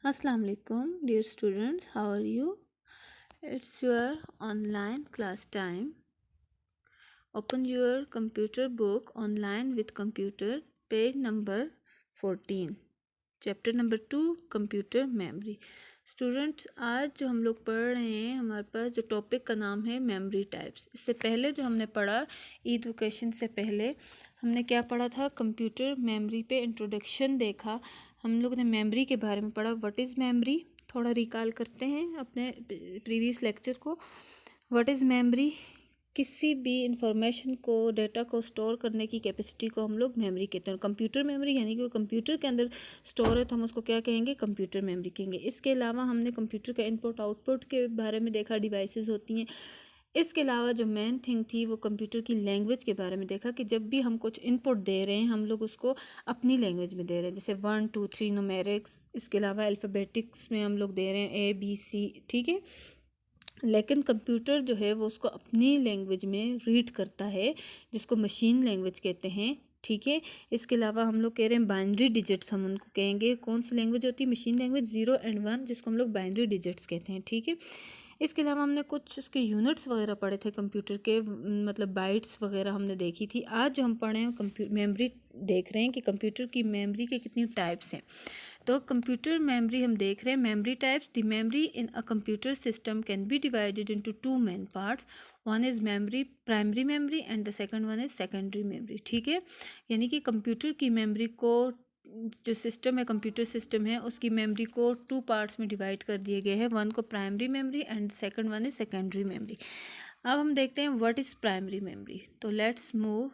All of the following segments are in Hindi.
Assalamu alaikum, dear students. How are you? It's your online class time. Open your computer book online with computer, page number 14. Chapter number 2 computer memory. Students, आज जो हम लोग पढ़ रहे हैं, हमारे पास जो टॉपिक का नाम है मेमोरी टाइप्स। इससे पहले जो हमने पढ़ा, ईद वेकेशन से पहले हमने क्या पढ़ा था? कंप्यूटर मेमोरी पे इंट्रोडक्शन देखा। हम लोग ने मेमोरी के बारे में पढ़ा। What is memory? थोड़ा रिकॉल करते हैं अपने प्रीवियस लेक्चर को। What is memory? किसी भी इंफॉर्मेशन को, डेटा को स्टोर करने की कैपेसिटी को हम लोग मेमोरी कहते हैं। कंप्यूटर मेमोरी यानी कि वो कंप्यूटर के अंदर स्टोर है, तो हम उसको क्या कहेंगे? कंप्यूटर मेमोरी कहेंगे। इसके अलावा हमने कंप्यूटर का इनपुट आउटपुट के बारे में देखा, डिवाइसेस होती हैं। इसके अलावा जो मेन थिंग थी वो कंप्यूटर की लैंग्वेज के बारे में देखा कि जब भी हम कुछ इनपुट दे रहे हैं, हम लोग उसको अपनी लैंग्वेज में दे रहे हैं, जैसे 1 2 3 न्यूमेरिक्स। इसके अलावा अल्फ़ाबेटिक्स में हम लोग दे रहे हैं ABC, ठीक है। लेकिन कंप्यूटर जो है वो उसको अपनी लैंग्वेज में रीड करता है, जिसको मशीन लैंग्वेज कहते हैं, ठीक है। इसके अलावा हम लोग कह रहे हैं बाइनरी डिजिट्स, हम उनको कहेंगे। कौन सी लैंग्वेज होती है? मशीन लैंग्वेज 0 और 1, जिसको हम लोग बाइनरी डिजिट्स कहते हैं, ठीक है। इसके अलावा हमने कुछ उसके यूनिट्स वगैरह पढ़े थे कंप्यूटर के, मतलब बाइट्स वगैरह हमने देखी थी। आज जो हम पढ़े हैं मेमोरी देख रहे हैं कि कंप्यूटर की मेमोरी के कितनी टाइप्स हैं। तो कंप्यूटर मेमोरी हम देख रहे हैं। Memory types: the memory in a computer system can B divided into two main parts. One is memory, primary memory, and the second one is secondary memory, ठीक है। यानी कि कंप्यूटर की मेमोरी को, जो सिस्टम है, कंप्यूटर सिस्टम है, उसकी मेमोरी को टू पार्ट्स में डिवाइड कर दिए गए हैं। वन को primary memory and second one is secondary memory. अब हम देखते हैं व्हाट इज़ प्राइमरी मेमोरी। तो let's move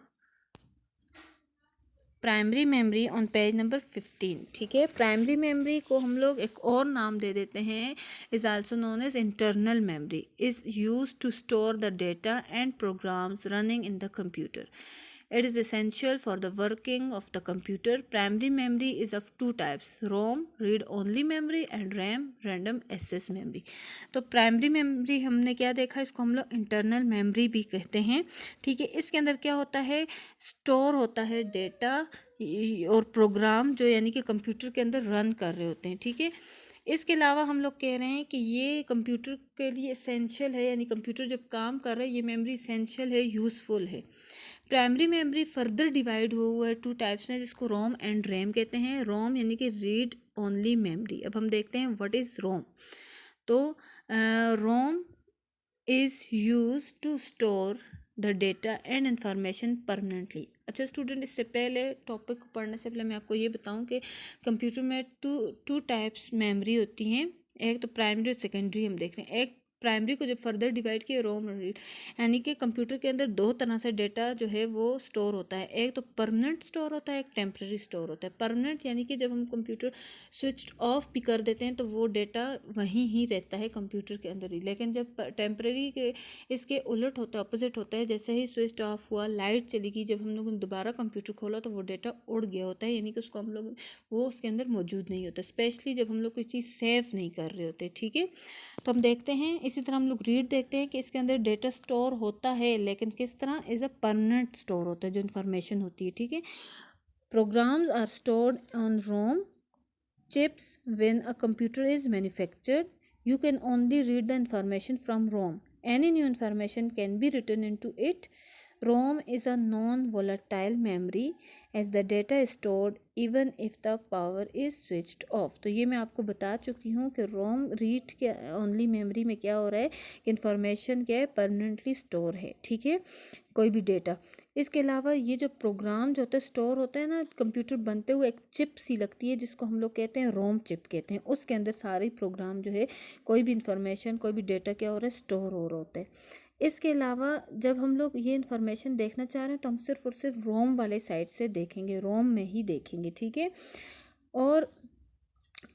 primary memory on page number 15, ठीक है। प्राइमरी मेमोरी को हम लोग एक और नाम दे देते हैं, is also known as internal memory, is use to store the data and programs running in the computer. It is essential for the working of the computer. Primary memory is of two types: ROM, read-only memory, and RAM, random access memory. तो प्राइमरी मेमोरी हमने क्या देखा? इसको हम लोग इंटरनल मेमोरी भी कहते हैं, ठीक है। इसके अंदर क्या होता है? स्टोर होता है डेटा और प्रोग्राम, जो यानी कि कंप्यूटर के अंदर रन कर रहे होते हैं, ठीक है। इसके अलावा हम लोग कह रहे हैं कि ये कंप्यूटर के लिए एसेंशियल है, यानी कंप्यूटर जब काम कर रहा है, ये मेमोरी एसेंशियल है, यूज़फुल है। प्राइमरी मेमोरी फर्दर डिवाइड हुआ है टू टाइप्स में, जिसको रोम एंड रैम कहते हैं। रोम यानी कि रीड ओनली मेमोरी। अब हम देखते हैं व्हाट इज़ रोम। तो ROM is use to store the data and information permanently. अच्छा स्टूडेंट, इससे पहले टॉपिक को पढ़ने से पहले मैं आपको ये बताऊं कि कंप्यूटर में टू टाइप्स मेमोरी होती हैं। एक तो प्राइमरी और सेकेंडरी हम देख रहे हैं। एक प्राइमरी को जब फर्दर डिवाइड किया, रोम और रीड, यानी कि कंप्यूटर के अंदर दो तरह से डेटा जो है वो स्टोर होता है। एक तो परमानेंट स्टोर होता है, एक टेम्प्रेरी स्टोर होता है। परमानेंट यानी कि जब हम कंप्यूटर स्विच ऑफ भी कर देते हैं तो वो डेटा वहीं ही रहता है कंप्यूटर के अंदर ही। लेकिन जब टेम्प्रेरी के इसके उलट होता है, अपोजिट होता है। जैसे ही स्विच ऑफ हुआ, लाइट चली गई, जब हम लोगों ने दोबारा कंप्यूटर खोला तो वो डेटा उड़ गया होता है, यानी कि उसको हम लोग, वो उसके अंदर मौजूद नहीं होता, स्पेशली जब हम लोग कोई चीज़ सेव नहीं कर रहे होते, ठीक है। तो हम देखते हैं, इसी तरह हम लोग रीड देखते हैं कि इसके अंदर डेटा स्टोर होता है, लेकिन किस तरह? इज़ अ परमानेंट स्टोर होता है, जो इन्फॉर्मेशन होती है, ठीक है। Programs are stored on ROM chips. When a computer is manufactured, you can only read the information from ROM. Any new information can be written into it. ROM is a non-volatile memory as the data is stored even if the power is switched off. तो ये मैं आपको बता चुकी हूँ कि रोम रीड के ओनली मेमोरी में क्या हो रहा है कि इंफॉर्मेशन क्या है? परमानेंटली स्टोर है, ठीक है, कोई भी डेटा। इसके अलावा ये जो प्रोग्राम जो होता है स्टोर होता है ना, कंप्यूटर बनते हुए एक चिप सी लगती है, जिसको हम लोग कहते हैं रोम चिप कहते हैं। उसके अंदर सारे प्रोग्राम जो है, कोई भी इंफॉर्मेशन, कोई भी डेटा क्या हो रहा है? स्टोर हो रहा होता है। इसके अलावा जब हम लोग ये इन्फॉर्मेशन देखना चाह रहे हैं तो हम सिर्फ और सिर्फ रोम वाले साइड से देखेंगे, रोम में ही देखेंगे, ठीक है। और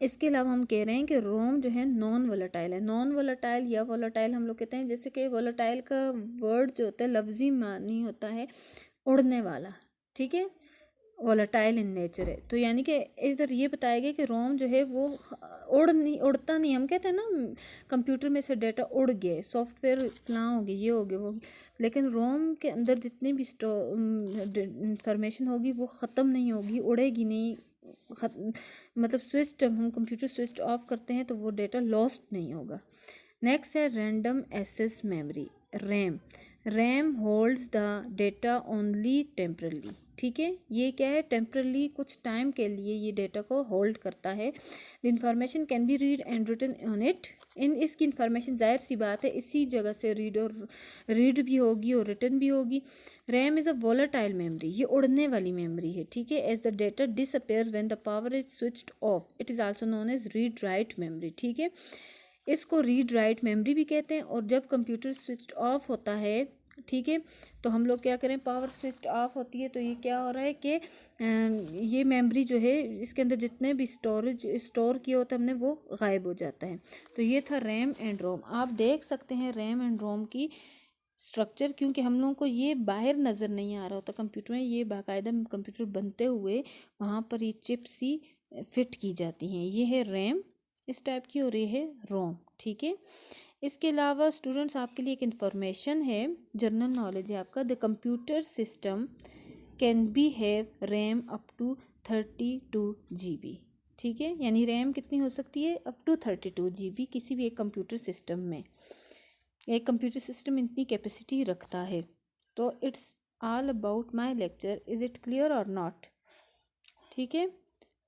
इसके अलावा हम कह रहे हैं कि रोम जो है नॉन वोलेटाइल है। नॉन वोलेटाइल या वोलेटाइल हम लोग कहते हैं, जैसे कि वोलेटाइल का वर्ड जो होता है लफ्जी मानी होता है उड़ने वाला, ठीक है। वोलेटाइल इन नेचर है, तो यानी कि इधर ये बताया गया कि रोम जो है वो उड़ता नहीं। हम कहते हैं ना कंप्यूटर में से डेटा उड़ गया, सॉफ्टवेयर फलां हो गया, ये हो गया, वो, लेकिन रोम के अंदर जितनी भी इंफॉर्मेशन होगी वो ख़त्म नहीं होगी, उड़ेगी नहीं, मतलब स्विच, हम कंप्यूटर स्विच ऑफ करते हैं तो वो डेटा लॉस्ट नहीं होगा। नेक्स्ट है random access memory, RAM. RAM holds the data only temporarily, ठीक है। ये क्या है, टेम्परली, कुछ टाइम के लिए ये डेटा को होल्ड करता है। The information can be read and written on it, इसकी इंफॉर्मेशन जाहिर सी बात है इसी जगह से रीड भी होगी और रिटर्न भी होगी। RAM is a volatile memory, ये उड़ने वाली मेमोरी है, ठीक है। As the data disappears when the power is switched off, it is also known as read write memory, ठीक है। इसको रीड राइट मेमोरी भी कहते हैं। और जब कंप्यूटर स्विच ऑफ होता है, ठीक है, तो हम लोग क्या करें, पावर स्विच ऑफ होती है तो ये क्या हो रहा है कि ये मेमोरी जो है इसके अंदर जितने भी स्टोर किए होते हैं हमने वो गायब हो जाता है। तो ये था रैम एंड रोम। आप देख सकते हैं रैम एंड रोम की स्ट्रक्चर, क्योंकि हम लोगों को ये बाहर नज़र नहीं आ रहा होता कंप्यूटर में, ये बाकायदा कंप्यूटर बनते हुए वहाँ पर ये चिप्स सी फिट की जाती हैं। ये है रैम इस टाइप की और ये है रोम, ठीक है। इसके अलावा स्टूडेंट्स आपके लिए एक इन्फॉर्मेशन है, जनरल नॉलेज है आपका। The computer system can be have RAM up to 32 GB, ठीक है। यानी रैम कितनी हो सकती है, अप टू 32 GB किसी भी एक कंप्यूटर सिस्टम में। एक कंप्यूटर सिस्टम इतनी कैपेसिटी रखता है। तो it's all about my lecture, is it clear और नॉट, ठीक है।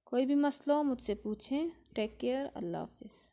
कोई भी मसला हो मुझसे पूछें। टेक केयर, अल्लाह हाफिज़।